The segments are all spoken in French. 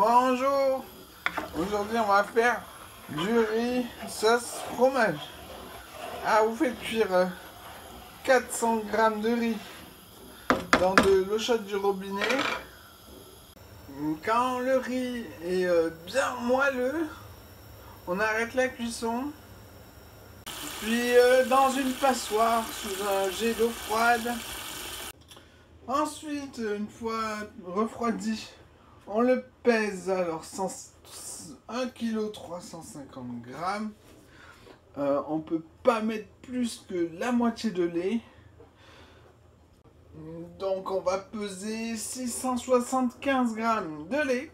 Bonjour. Aujourd'hui on va faire du riz sauce fromage. Vous faites cuire 400 g de riz dans de l'eau chaude du robinet. Quand le riz est bien moelleux, on arrête la cuisson. Puis dans une passoire sous un jet d'eau froide. Ensuite, une fois refroidi, on le pèse. Alors 1 kg 350 g. On peut pas mettre plus que la moitié de lait. Donc on va peser 675 g de lait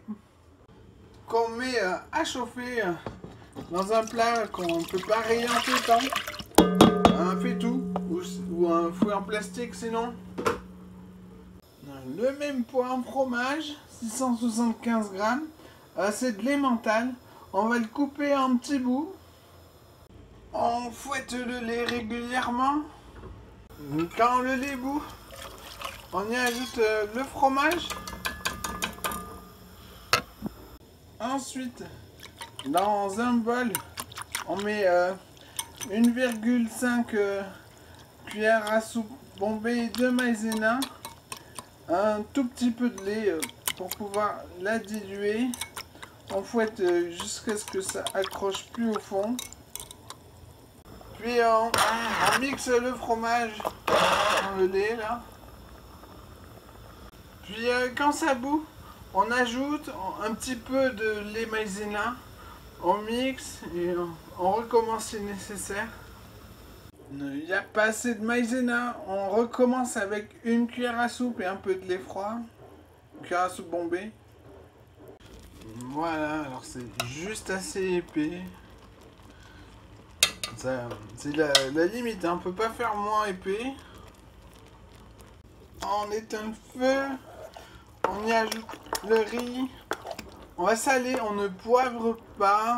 qu'on met à chauffer dans un plat qu'on ne peut pas rayer en pétant, un faitout ou un fouet en plastique sinon. Le même poids en fromage, 675 g, c'est de l'emmental. On va le couper en petits bouts. On fouette le lait régulièrement. Quand le lait bout, on y ajoute le fromage. Ensuite, dans un bol, on met 1,5 cuillère à soupe bombée de maïzena, un tout petit peu de lait pour pouvoir la diluer. On fouette jusqu'à ce que ça accroche plus au fond. Puis on mixe le fromage dans le lait là. Puis quand ça bout, on ajoute un petit peu de lait maïzena. On mixe et on recommence si nécessaire. Il n'y a pas assez de maïzena, on recommence avec une cuillère à soupe et un peu de lait froid. Une cuillère à soupe bombée. Voilà, alors c'est juste assez épais. C'est la limite, hein. On peut pas faire moins épais. On éteint le feu. On y ajoute le riz. On va saler, on ne poivre pas.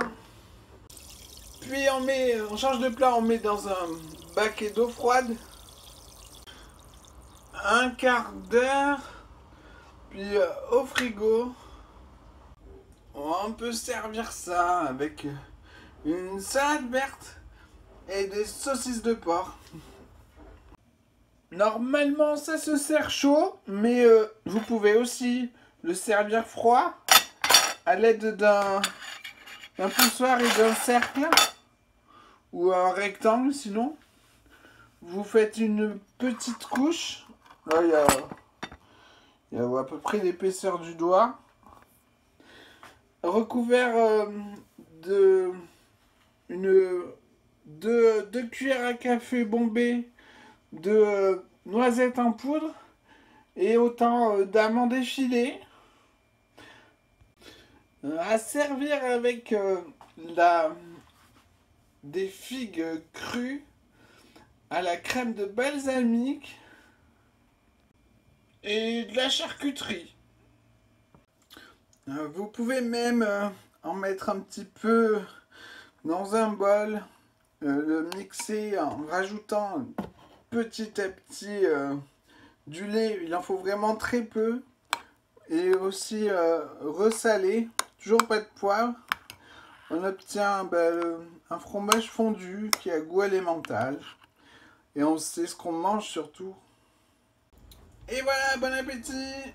Puis on change de plat, on met dans un baquet d'eau froide. Un quart d'heure. Puis au frigo. On peut servir ça avec une salade verte et des saucisses de porc. Normalement ça se sert chaud, mais vous pouvez aussi le servir froid à l'aide d'un poussoir et d'un cercle ou un rectangle. Sinon vous faites une petite couche. Là il y a à peu près l'épaisseur du doigt, recouvert de deux cuillères à café bombées de noisettes en poudre et autant d'amandes effilées, à servir avec des figues crues à la crème de balsamique et de la charcuterie. Vous pouvez même en mettre un petit peu dans un bol, le mixer en rajoutant petit à petit du lait. Il en faut vraiment très peu. Et aussi ressaler, toujours pas de poivre. On obtient un fromage fondu qui a goût à l'emmental. Et on sait ce qu'on mange surtout. Et voilà, bon appétit!